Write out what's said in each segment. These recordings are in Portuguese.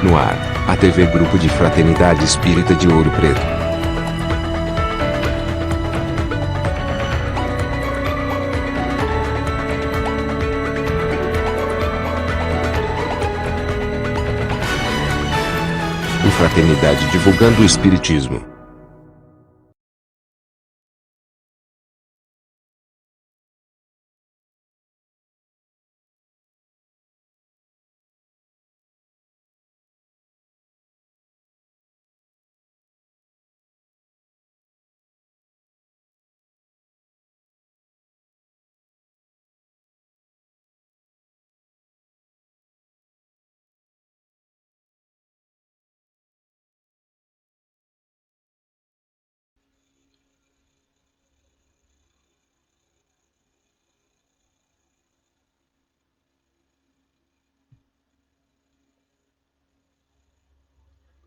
No ar, a TV Grupo de Fraternidade Espírita de Ouro Preto. Fraternidade divulgando o Espiritismo.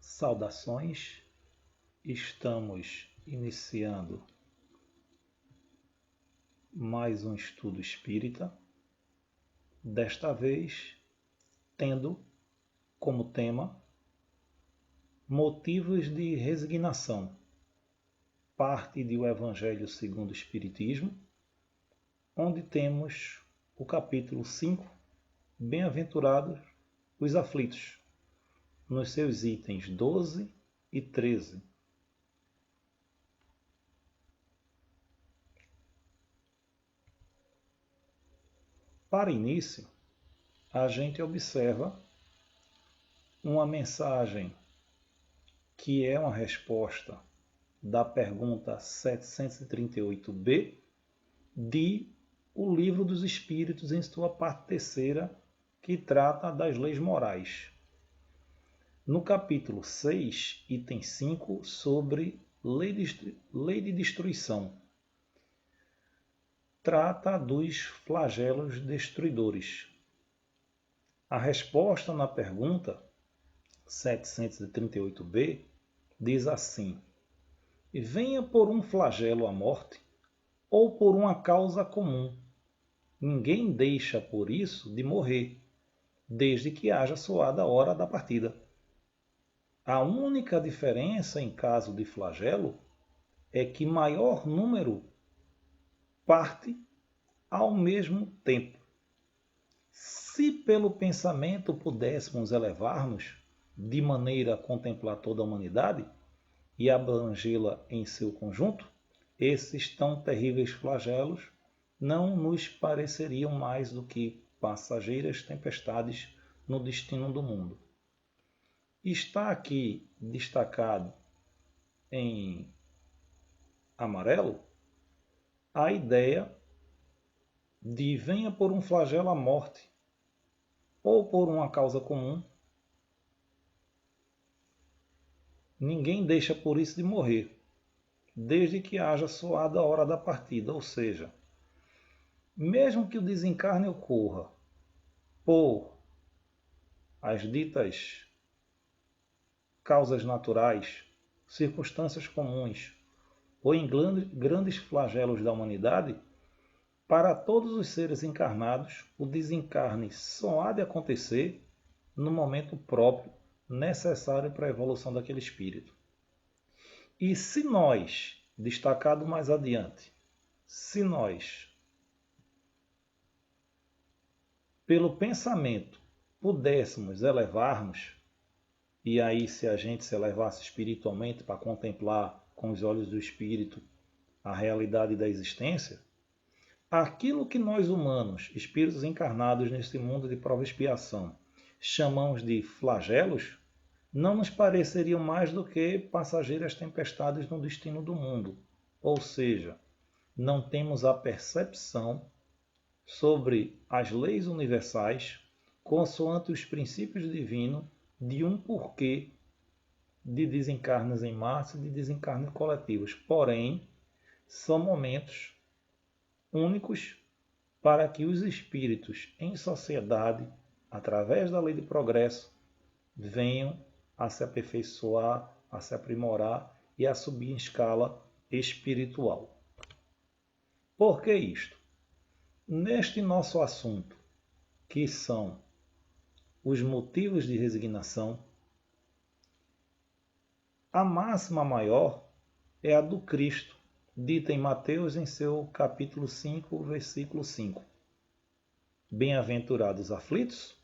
Saudações, estamos iniciando mais um estudo espírita, desta vez tendo como tema motivos de resignação, parte do Evangelho segundo o Espiritismo, onde temos o capítulo 5, Bem-aventurados os aflitos, nos seus itens 12 e 13. Para início, a gente observa uma mensagem que é uma resposta da pergunta 738b de O Livro dos Espíritos, em sua parte terceira, que trata das leis morais. No capítulo 6, item 5, sobre lei de destruição, trata dos flagelos destruidores. A resposta na pergunta 738b diz assim: venha por um flagelo a morte ou por uma causa comum. Ninguém deixa por isso de morrer, desde que haja soada a hora da partida. A única diferença em caso de flagelo é que maior número parte ao mesmo tempo. Se pelo pensamento pudéssemos elevar-nos de maneira a contemplar toda a humanidade e abrangê-la em seu conjunto, esses tão terríveis flagelos não nos pareceriam mais do que passageiras tempestades no destino do mundo. Está aqui destacado em amarelo a ideia de venha por um flagelo a morte ou por uma causa comum. Ninguém deixa por isso de morrer, desde que haja soada a hora da partida, ou seja, mesmo que o desencarne ocorra por as ditas causas naturais, circunstâncias comuns ou em grandes flagelos da humanidade, para todos os seres encarnados, o desencarne só há de acontecer no momento próprio, necessário para a evolução daquele espírito. E se nós, destacado mais adiante, se nós, pelo pensamento, pudéssemos elevarmos, e aí se a gente se elevasse espiritualmente para contemplar com os olhos do espírito a realidade da existência, aquilo que nós humanos, espíritos encarnados neste mundo de prova e expiação, chamamos de flagelos, não nos pareceriam mais do que passageiras tempestades no destino do mundo. Ou seja, não temos a percepção sobre as leis universais, consoante os princípios divinos, de um porquê de desencarnes em massa e de desencarnes coletivos. Porém, são momentos únicos para que os espíritos em sociedade, através da lei de progresso, venham a se aperfeiçoar, a se aprimorar e a subir em escala espiritual. Por que isto? Neste nosso assunto, que são os motivos de resignação, A máxima maior é a do Cristo, dita em Mateus em seu capítulo 5, versículo 5. Bem-aventurados os aflitos,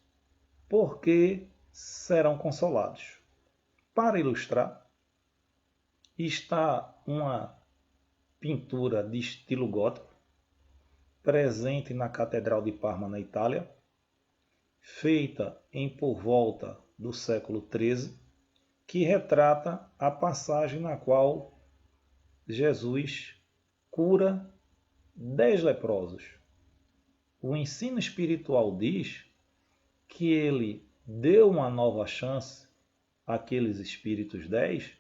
porque serão consolados. Para ilustrar, está uma pintura de estilo gótico, presente na Catedral de Parma, na Itália, feita em por volta do século XIII, que retrata a passagem na qual Jesus cura 10 leprosos. O ensino espiritual diz que ele deu uma nova chance àqueles espíritos 10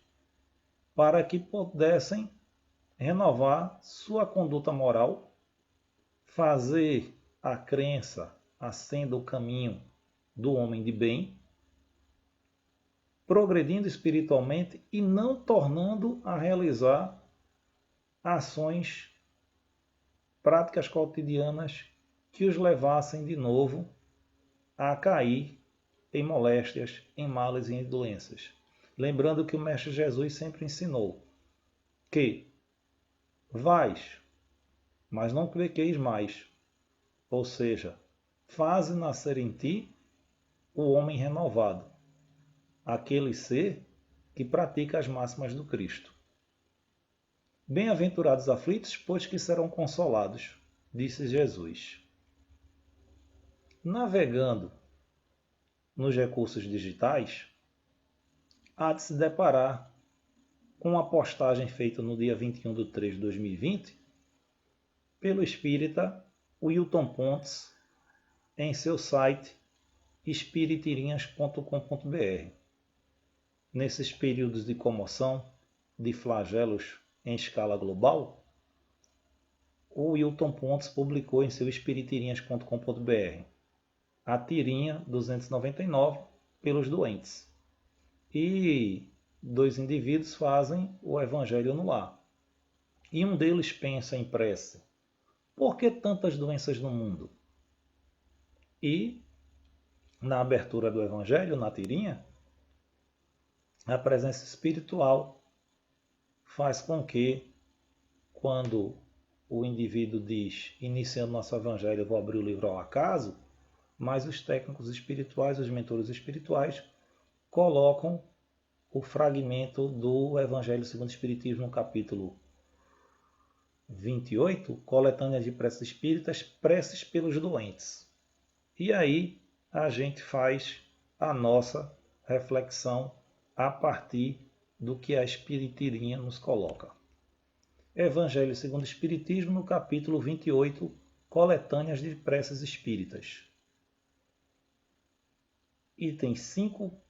para que pudessem renovar sua conduta moral, fazer a crença a senda o caminho do homem de bem, progredindo espiritualmente e não tornando a realizar ações, práticas cotidianas que os levassem de novo a cair em moléstias, em males e em doenças. Lembrando que o Mestre Jesus sempre ensinou que vais, mas não pequeis mais. Ou seja, faze nascer em ti o homem renovado, aquele ser que pratica as máximas do Cristo. Bem-aventurados aflitos, pois que serão consolados, disse Jesus. Navegando nos recursos digitais, há de se deparar com uma postagem feita no dia 21/3/2020 pelo espírita Wilton Pontes em seu site espiritirinhas.com.br. Nesses períodos de comoção, de flagelos em escala global, o Wilton Pontes publicou em seu espiritirinhas.com.br a tirinha 299 pelos doentes. E 2 indivíduos fazem o evangelho no lar. E um deles pensa em prece: por que tantas doenças no mundo? E, na abertura do evangelho, na tirinha, a presença espiritual faz com que, quando o indivíduo diz, iniciando nosso evangelho, eu vou abrir o livro ao acaso, mas os técnicos espirituais, os mentores espirituais, colocam o fragmento do Evangelho segundo o Espiritismo no capítulo 28, coletânea de preces espíritas, preces pelos doentes. E aí a gente faz a nossa reflexão a partir do que a Espiritirinha nos coloca. Evangelho segundo o Espiritismo, no capítulo 28, coletâneas de preces espíritas. Item 5,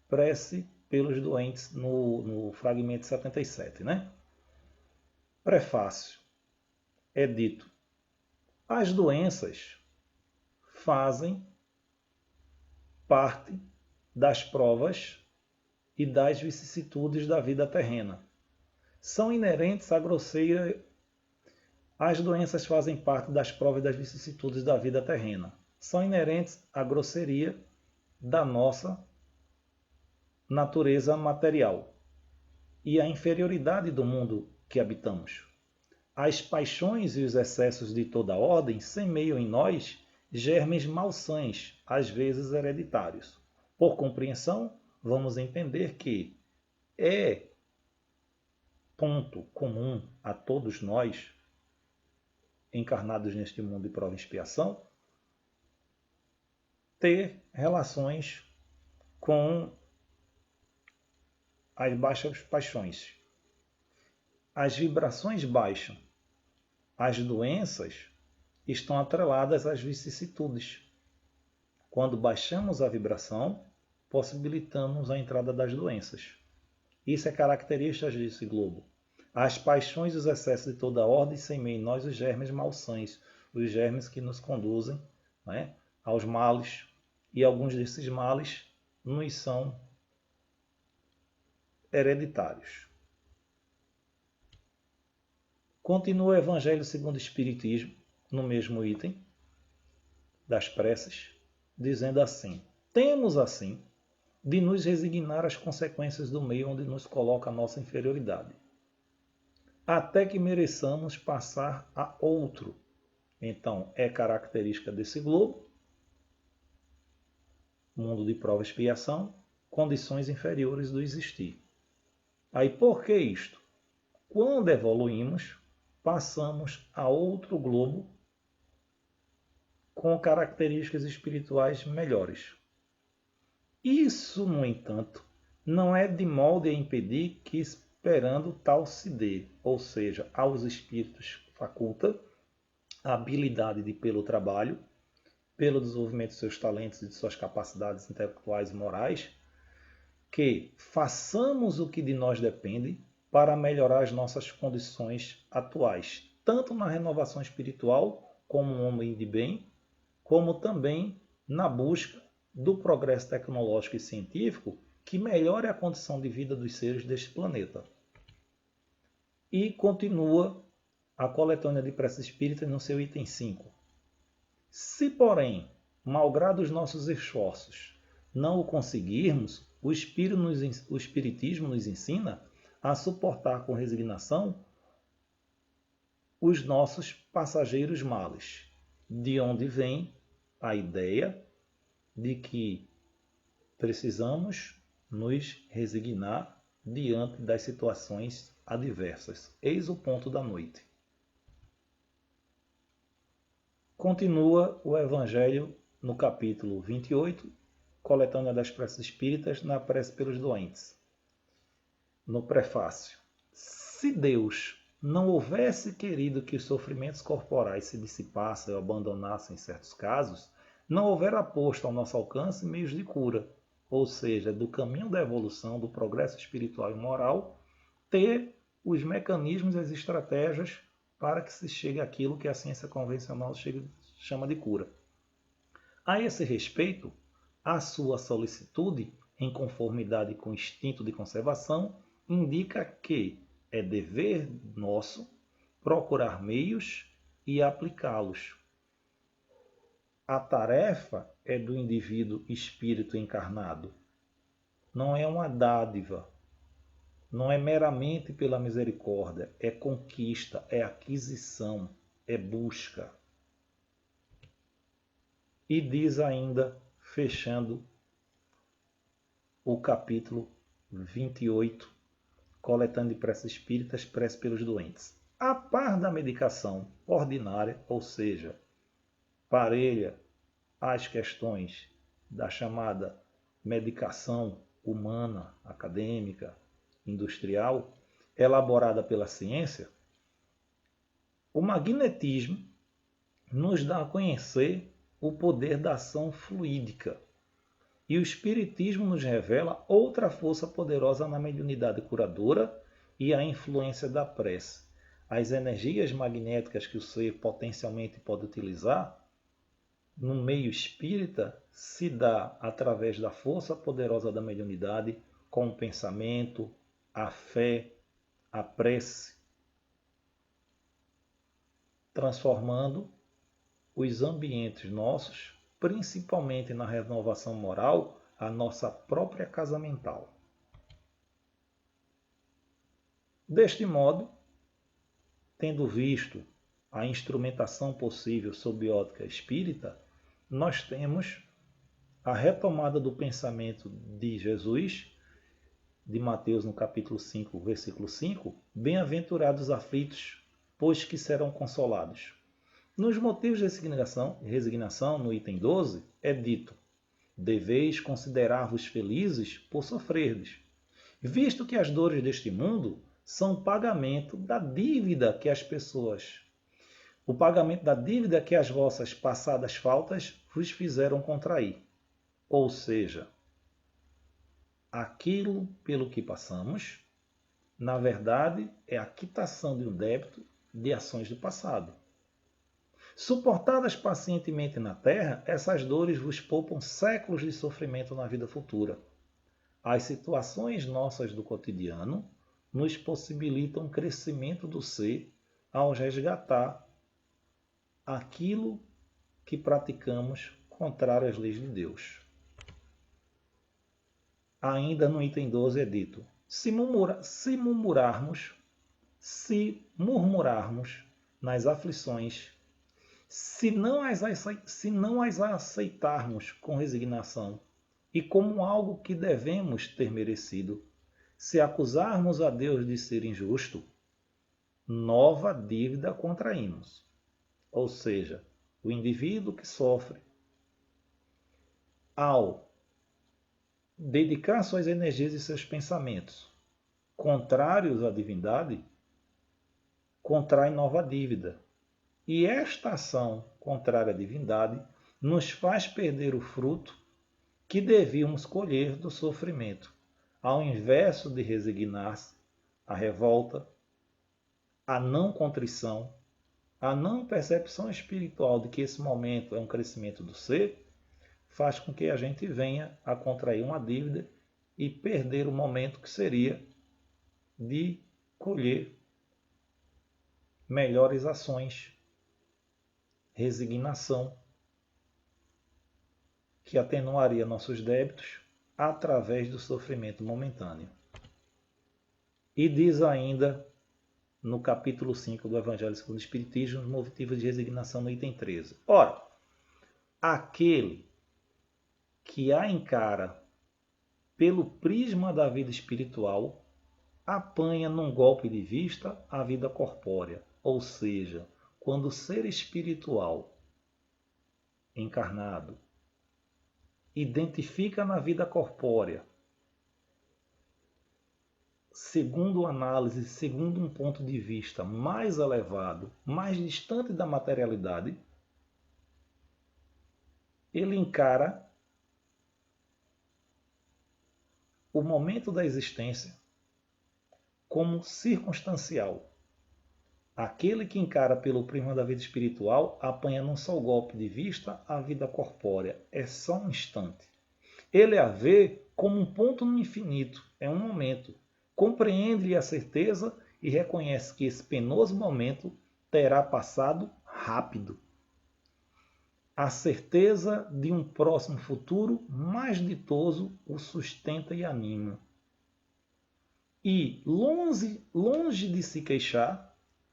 prece pelos doentes, no fragmento 77, né? Prefácio. É dito: as doenças fazem parte das provas e das vicissitudes da vida terrena. São inerentes à grosseira. As doenças fazem parte das provas e das vicissitudes da vida terrena. São inerentes à grosseria da nossa natureza material e à inferioridade do mundo que habitamos. As paixões e os excessos de toda ordem semeiam em nós germes malsães, às vezes hereditários. Por compreensão, vamos entender que é ponto comum a todos nós, encarnados neste mundo de prova e expiação, ter relações com as baixas paixões. As vibrações baixam. As doenças estão atreladas às vicissitudes. Quando baixamos a vibração, possibilitamos a entrada das doenças. Isso é característica desse globo. As paixões e os excessos de toda ordem semeiam em nós os germes malsães, os germes que nos conduzem, né, aos males, e alguns desses males nos são hereditários. Continua o Evangelho segundo o Espiritismo, no mesmo item das preces, dizendo assim: temos assim de nos resignar às consequências do meio onde nos coloca a nossa inferioridade, até que mereçamos passar a outro. Então, é característica desse globo, mundo de prova e expiação, condições inferiores do existir. Aí, por que isto? Quando evoluímos, passamos a outro globo com características espirituais melhores. Isso, no entanto, não é de molde a impedir que esperando tal se dê, ou seja, aos espíritos faculta a habilidade de, pelo trabalho, pelo desenvolvimento de seus talentos e de suas capacidades intelectuais e morais, que façamos o que de nós depende para melhorar as nossas condições atuais, tanto na renovação espiritual como um homem de bem, como também na busca do progresso tecnológico e científico que melhore a condição de vida dos seres deste planeta. E continua a coletânea de preces espíritas no seu item 5. Se, porém, malgrado os nossos esforços, não o conseguirmos, o Espiritismo nos ensina a suportar com resignação os nossos passageiros males, de onde vem a ideia de que precisamos nos resignar diante das situações adversas. Eis o ponto da noite. Continua o Evangelho no capítulo 28, coletânea das preces espíritas, na prece pelos doentes. No prefácio. Se Deus não houvesse querido que os sofrimentos corporais se dissipassem ou abandonassem em certos casos, não houvera posto ao nosso alcance meios de cura, ou seja, do caminho da evolução, do progresso espiritual e moral, ter os mecanismos e as estratégias para que se chegue àquilo que a ciência convencional chama de cura. A esse respeito, a sua solicitude, em conformidade com o instinto de conservação, indica que é dever nosso procurar meios e aplicá-los. A tarefa é do indivíduo espírito encarnado. Não é uma dádiva. Não é meramente pela misericórdia. É conquista, é aquisição, é busca. E diz ainda, fechando o capítulo 28, coletânea de preces espíritas, prece pelos doentes. A par da medicação ordinária, ou seja, parelha às questões da chamada medicação humana, acadêmica, industrial, elaborada pela ciência, o magnetismo nos dá a conhecer o poder da ação fluídica. E o Espiritismo nos revela outra força poderosa na mediunidade curadora e a influência da prece. As energias magnéticas que o ser potencialmente pode utilizar no meio espírita se dá através da força poderosa da mediunidade com o pensamento, a fé, a prece, transformando os ambientes nossos, principalmente na renovação moral, a nossa própria casa mental. Deste modo, tendo visto a instrumentação possível sob ótica espírita, nós temos a retomada do pensamento de Jesus, de Mateus no capítulo 5, versículo 5, bem-aventurados os aflitos, pois que serão consolados. Nos motivos de resignação, no item 12, é dito: deveis considerar-vos felizes por sofrerdes, visto que as dores deste mundo são pagamento da dívida que as pessoas, o pagamento da dívida que as vossas passadas faltas vos fizeram contrair. Ou seja, aquilo pelo que passamos, na verdade, é a quitação de um débito de ações do passado. Suportadas pacientemente na terra, essas dores vos poupam séculos de sofrimento na vida futura. As situações nossas do cotidiano nos possibilitam um crescimento do ser ao resgatar aquilo que praticamos contrário às leis de Deus. Ainda no item 12 é dito: se murmurarmos nas aflições, se não as aceitarmos com resignação e como algo que devemos ter merecido, se acusarmos a Deus de ser injusto, nova dívida contraímos. Ou seja, o indivíduo que sofre, ao dedicar suas energias e seus pensamentos contrários à divindade, contrai nova dívida. E esta ação contrária à divindade nos faz perder o fruto que devíamos colher do sofrimento, ao invés de resignar-se à revolta, à não contrição, à não percepção espiritual de que esse momento é um crescimento do ser, faz com que a gente venha a contrair uma dívida e perder o momento que seria de colher melhores ações, resignação, que atenuaria nossos débitos através do sofrimento momentâneo. E diz ainda no capítulo 5 do Evangelho segundo o Espiritismo, os motivos de resignação no item 13. Ora, aquele que a encara pelo prisma da vida espiritual apanha num golpe de vista a vida corpórea, ou seja, quando o ser espiritual encarnado identifica na vida corpórea, segundo análise, segundo um ponto de vista mais elevado, mais distante da materialidade, ele encara o momento da existência como circunstancial. Aquele que encara pelo prisma da vida espiritual apanha num só golpe de vista a vida corpórea. É só um instante. Ele a vê como um ponto no infinito. É um momento. Compreende-lhe a certeza e reconhece que esse penoso momento terá passado rápido. A certeza de um próximo futuro mais ditoso o sustenta e anima. E, longe de se queixar,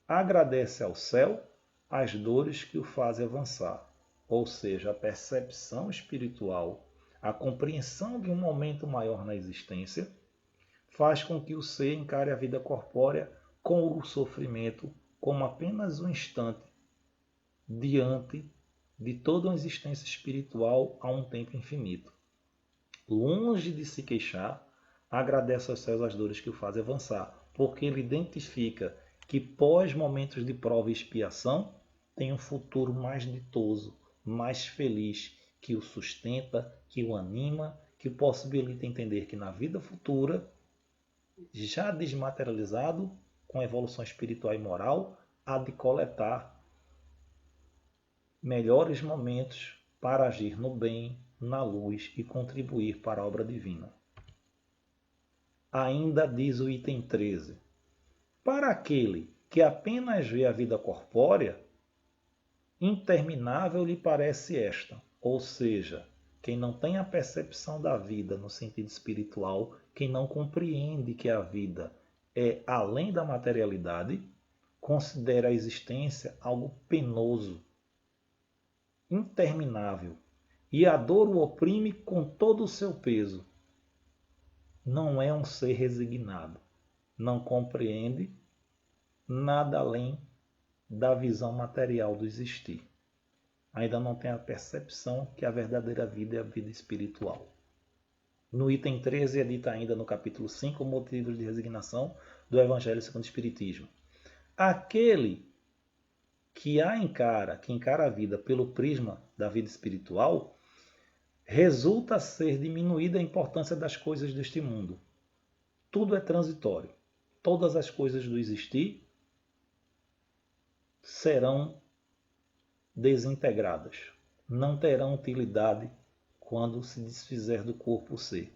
agradece ao céu as dores que o fazem avançar. Ou seja, a percepção espiritual, a compreensão de um momento maior na existência, faz com que o ser encare a vida corpórea com o sofrimento como apenas um instante diante de toda uma existência espiritual a um tempo infinito. Longe de se queixar, agradece aos céus as dores que o fazem avançar, porque ele identifica que pós momentos de prova e expiação tem um futuro mais ditoso, mais feliz, que o sustenta, que o anima, que o possibilita entender que na vida futura, já desmaterializado, com evolução espiritual e moral, há de coletar melhores momentos para agir no bem, na luz e contribuir para a obra divina. Ainda diz o item 13. Para aquele que apenas vê a vida corpórea, interminável lhe parece esta, ou seja, quem não tem a percepção da vida no sentido espiritual, quem não compreende que a vida é além da materialidade, considera a existência algo penoso, interminável, e a dor o oprime com todo o seu peso. Não é um ser resignado, não compreende nada além da visão material do existir. Ainda não tem a percepção que a verdadeira vida é a vida espiritual. No item 13 é dito ainda no capítulo 5, motivos de resignação do Evangelho segundo o Espiritismo. Aquele que encara a vida pelo prisma da vida espiritual, resulta ser diminuída a importância das coisas deste mundo. Tudo é transitório. Todas as coisas do existir serão desintegradas. Não terão utilidade quando se desfizer do corpo ser.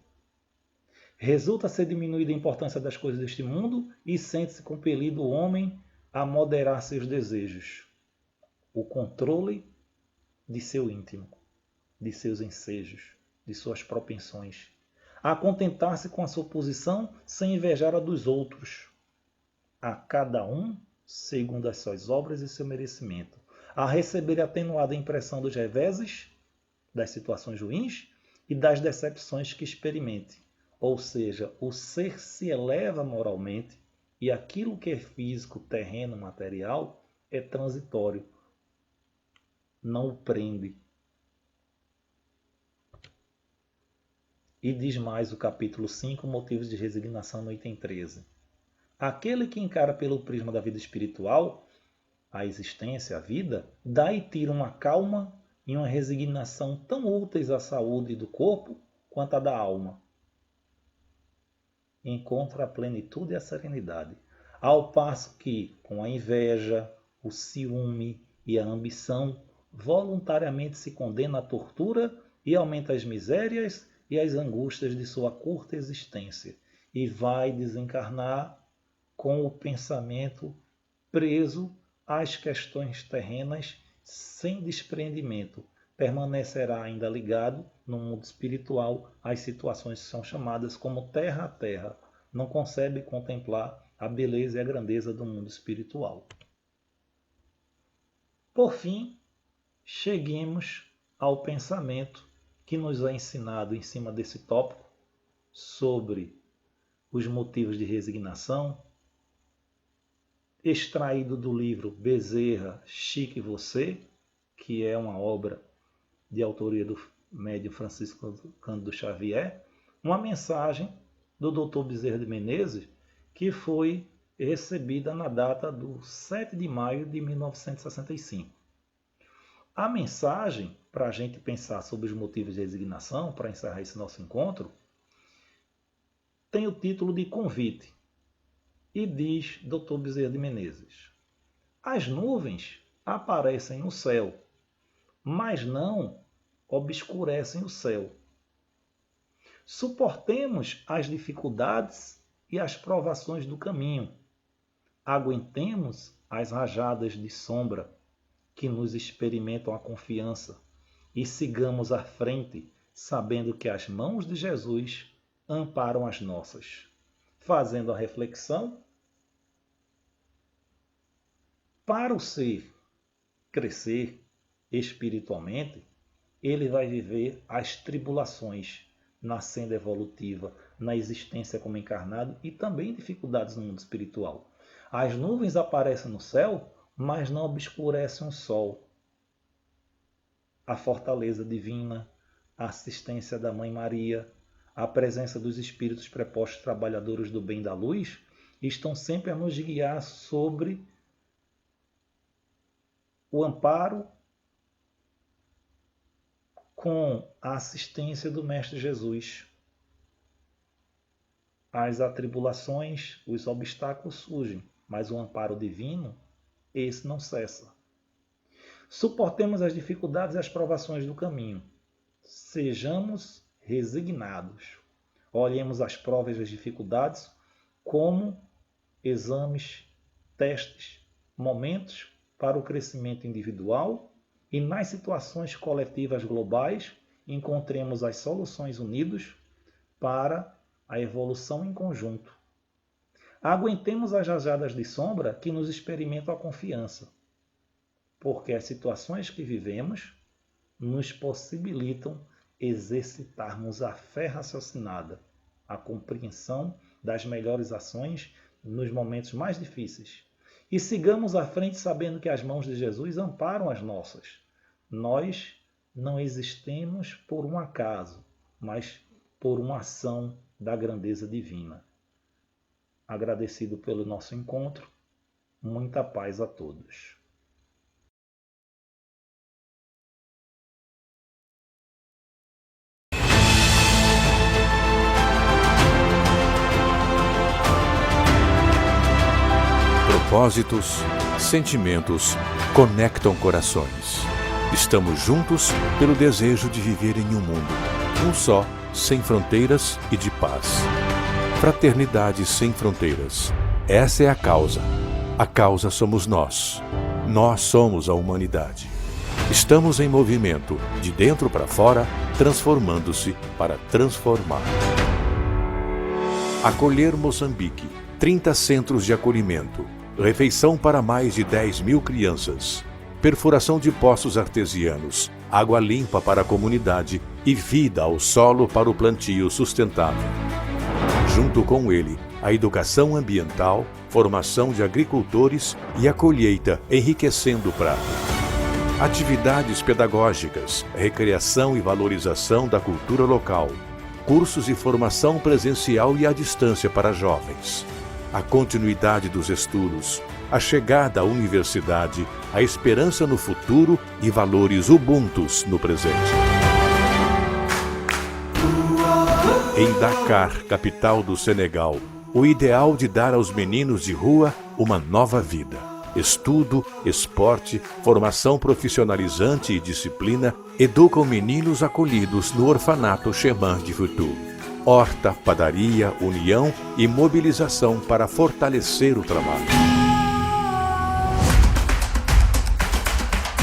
Resulta ser diminuída a importância das coisas deste mundo e sente-se compelido o homem a moderar seus desejos. O controle de seu íntimo, de seus ensejos, de suas propensões. a contentar-se com a sua posição sem invejar a dos outros, a cada um segundo as suas obras e seu merecimento, a receber atenuada impressão dos reveses, das situações ruins e das decepções que experimente. Ou seja, o ser se eleva moralmente e aquilo que é físico, terreno, material, é transitório, não o prende. E diz mais o capítulo 5, motivos de resignação, no item 13. Aquele que encara pelo prisma da vida espiritual, a existência, a vida, dá e tira uma calma e uma resignação tão úteis à saúde do corpo quanto à da alma. Encontra a plenitude e a serenidade, ao passo que, com a inveja, o ciúme e a ambição, voluntariamente se condena à tortura e aumenta as misérias e as angústias de sua curta existência, e vai desencarnar com o pensamento preso às questões terrenas sem desprendimento. Permanecerá ainda ligado no mundo espiritual às situações que são chamadas como terra a terra. Não consegue contemplar a beleza e a grandeza do mundo espiritual. Por fim, cheguemos ao pensamento que nos é ensinado em cima desse tópico sobre os motivos de resignação, extraído do livro Bezerra, Chico e Você, que é uma obra de autoria do médium Francisco Cândido Xavier, uma mensagem do Dr. Bezerra de Menezes, que foi recebida na data do 7 de maio de 1965. A mensagem, para a gente pensar sobre os motivos de resignação, para encerrar esse nosso encontro, tem o título de Convite, e diz Dr. Bezerra de Menezes: as nuvens aparecem no céu, mas não obscurecem o céu. Suportemos as dificuldades e as provações do caminho. Aguentemos as rajadas de sombra que nos experimentam a confiança e sigamos à frente, sabendo que as mãos de Jesus amparam as nossas. Fazendo a reflexão, para o ser crescer espiritualmente, ele vai viver as tribulações na senda evolutiva, na existência como encarnado e também dificuldades no mundo espiritual. As nuvens aparecem no céu, mas não obscurecem o sol. A fortaleza divina, a assistência da Mãe Maria, a presença dos espíritos prepostos trabalhadores do bem da luz estão sempre a nos guiar sobre o amparo com a assistência do Mestre Jesus. As atribulações, os obstáculos surgem, mas o amparo divino, esse não cessa. Suportemos as dificuldades e as provações do caminho. Sejamos resignados. Olhemos as provas e as dificuldades como exames, testes, momentos para o crescimento individual, e nas situações coletivas globais encontremos as soluções unidos para a evolução em conjunto. Aguentemos as rajadas de sombra que nos experimentam a confiança, porque as situações que vivemos nos possibilitam exercitarmos a fé raciocinada, a compreensão das melhores ações nos momentos mais difíceis. E sigamos à frente sabendo que as mãos de Jesus amparam as nossas. Nós não existimos por um acaso, mas por uma ação da grandeza divina. Agradecido pelo nosso encontro, muita paz a todos. Propósitos, sentimentos conectam corações. Estamos juntos pelo desejo de viver em um mundo, um só, sem fronteiras e de paz. Fraternidade sem fronteiras. Essa é a causa. A causa somos nós. Nós somos a humanidade. Estamos em movimento, de dentro para fora, transformando-se para transformar. Acolher Moçambique, 30 centros de acolhimento, refeição para mais de 10.000 crianças, perfuração de poços artesianos, água limpa para a comunidade e vida ao solo para o plantio sustentável. Junto com ele, a educação ambiental, formação de agricultores e a colheita enriquecendo o prato. Atividades pedagógicas, recreação e valorização da cultura local, cursos e formação presencial e à distância para jovens. A continuidade dos estudos, a chegada à universidade, a esperança no futuro e valores ubuntus no presente. Em Dakar, capital do Senegal, o ideal de dar aos meninos de rua uma nova vida. Estudo, esporte, formação profissionalizante e disciplina educam meninos acolhidos no orfanato Chemin du Futuro. Horta, padaria, união e mobilização para fortalecer o trabalho.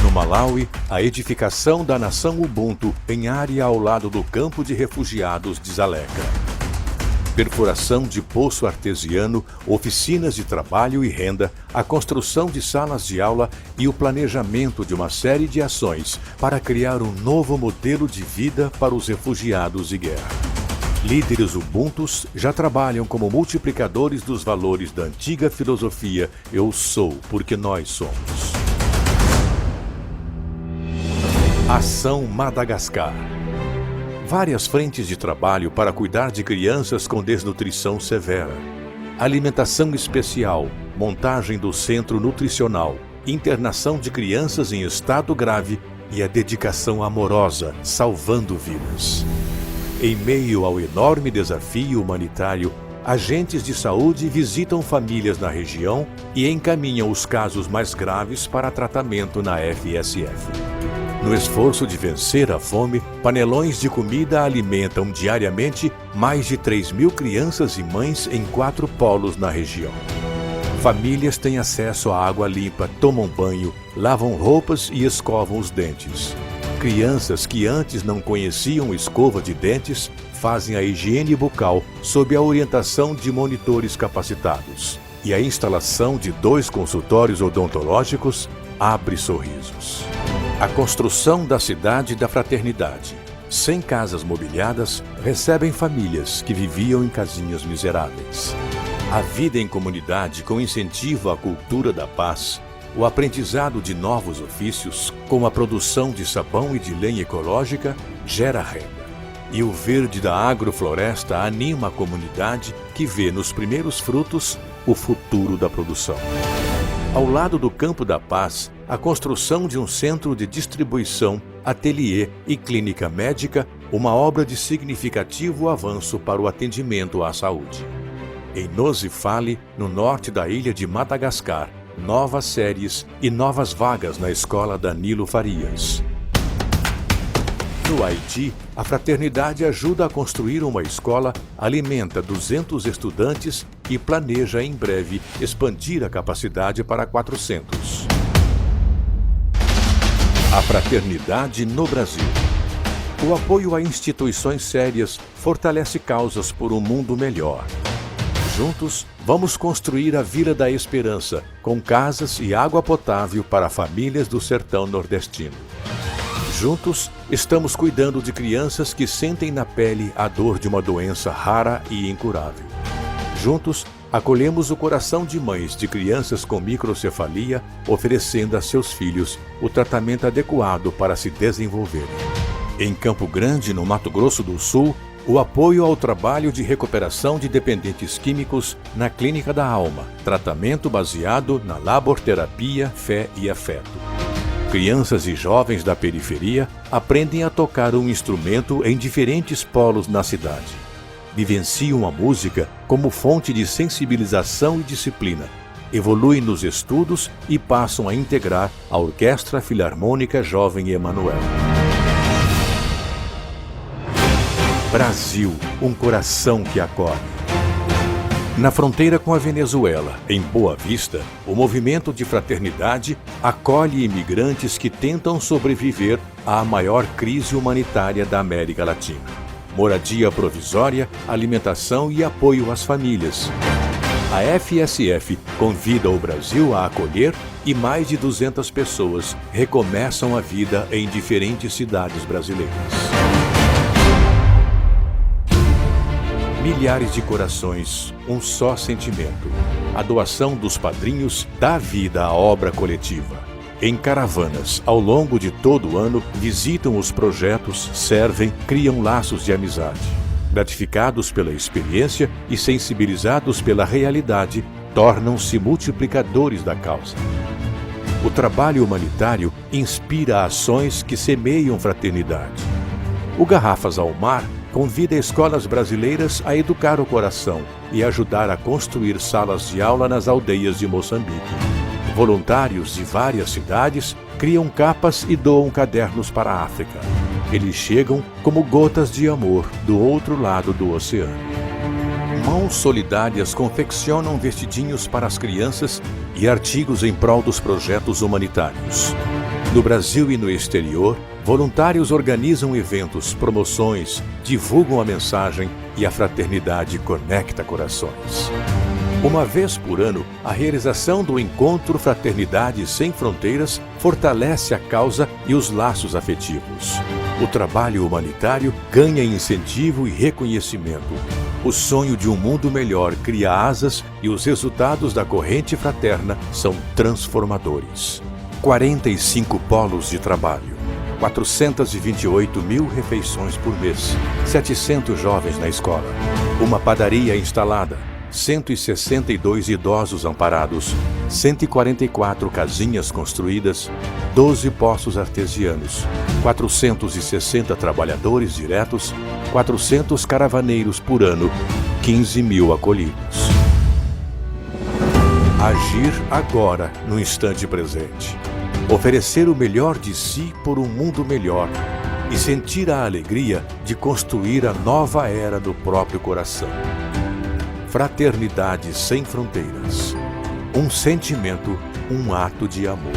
No Malawi, a edificação da nação Ubuntu em área ao lado do campo de refugiados de Zaleca. Perfuração de poço artesiano, oficinas de trabalho e renda, a construção de salas de aula e o planejamento de uma série de ações para criar um novo modelo de vida para os refugiados de guerra. Líderes ubuntus já trabalham como multiplicadores dos valores da antiga filosofia Eu sou porque nós somos. Ação Madagascar. Várias frentes de trabalho para cuidar de crianças com desnutrição severa. Alimentação especial, montagem do centro nutricional, internação de crianças em estado grave e a dedicação amorosa, salvando vidas. Em meio ao enorme desafio humanitário, agentes de saúde visitam famílias na região e encaminham os casos mais graves para tratamento na FSF. No esforço de vencer a fome, panelões de comida alimentam diariamente mais de 3.000 crianças e mães em 4 polos na região. Famílias têm acesso à água limpa, tomam banho, lavam roupas e escovam os dentes. Crianças que antes não conheciam escova de dentes fazem a higiene bucal sob a orientação de monitores capacitados. E a instalação de 2 consultórios odontológicos abre sorrisos. A construção da cidade da fraternidade. 100 casas mobiliadas recebem famílias que viviam em casinhas miseráveis. A vida em comunidade com incentivo à cultura da paz, o aprendizado de novos ofícios, como a produção de sabão e de lenha ecológica, gera renda. E o verde da agrofloresta anima a comunidade que vê nos primeiros frutos o futuro da produção. Ao lado do Campo da Paz, a construção de um centro de distribuição, ateliê e clínica médica, uma obra de significativo avanço para o atendimento à saúde. Em Nosifale, no norte da ilha de Madagascar, novas séries e novas vagas na escola Danilo Farias. No Haiti, a fraternidade ajuda a construir uma escola, alimenta 200 estudantes e planeja em breve expandir a capacidade para 400. A fraternidade no Brasil. O apoio a instituições sérias fortalece causas por um mundo melhor. Juntos, vamos construir a Vila da Esperança, com casas e água potável para famílias do sertão nordestino. Juntos, estamos cuidando de crianças que sentem na pele a dor de uma doença rara e incurável. Juntos, acolhemos o coração de mães de crianças com microcefalia, oferecendo a seus filhos o tratamento adequado para se desenvolverem. Em Campo Grande, no Mato Grosso do Sul, o apoio ao trabalho de recuperação de dependentes químicos na Clínica da Alma, tratamento baseado na laborterapia, fé e afeto. Crianças e jovens da periferia aprendem a tocar um instrumento em diferentes polos na cidade. Vivenciam a música como fonte de sensibilização e disciplina, evoluem nos estudos e passam a integrar a Orquestra Filarmônica Jovem Emanuel. Brasil, um coração que acolhe. Na fronteira com a Venezuela, em Boa Vista, o movimento de fraternidade acolhe imigrantes que tentam sobreviver à maior crise humanitária da América Latina. moradia provisória, alimentação e apoio às famílias. A FSF convida o Brasil a acolher e mais de 200 pessoas recomeçam a vida em diferentes cidades brasileiras. Milhares de corações, um só sentimento. A doação dos padrinhos dá vida à obra coletiva. Em caravanas, ao longo de todo o ano, visitam os projetos, servem, criam laços de amizade. Gratificados pela experiência e sensibilizados pela realidade, tornam-se multiplicadores da causa. O trabalho humanitário inspira ações que semeiam fraternidade. O Garrafas ao Mar convida escolas brasileiras a educar o coração e ajudar a construir salas de aula nas aldeias de Moçambique. Voluntários de várias cidades criam capas e doam cadernos para a África. Eles chegam como gotas de amor do outro lado do oceano. Mãos solidárias confeccionam vestidinhos para as crianças e artigos em prol dos projetos humanitários. No Brasil e no exterior, voluntários organizam eventos, promoções, divulgam a mensagem e a fraternidade conecta corações. Uma vez por ano, a realização do Encontro Fraternidade Sem Fronteiras fortalece a causa e os laços afetivos. O trabalho humanitário ganha incentivo e reconhecimento. O sonho de um mundo melhor cria asas e os resultados da corrente fraterna são transformadores. 45 polos de trabalho, 428 mil refeições por mês, 700 jovens na escola, uma padaria instalada, 162 idosos amparados, 144 casinhas construídas, 12 poços artesianos, 460 trabalhadores diretos, 400 caravaneiros por ano, 15 mil acolhidos. Agir agora, no instante presente. Oferecer o melhor de si por um mundo melhor e sentir a alegria de construir a nova era do próprio coração. Fraternidade Sem Fronteiras. Um sentimento, um ato de amor.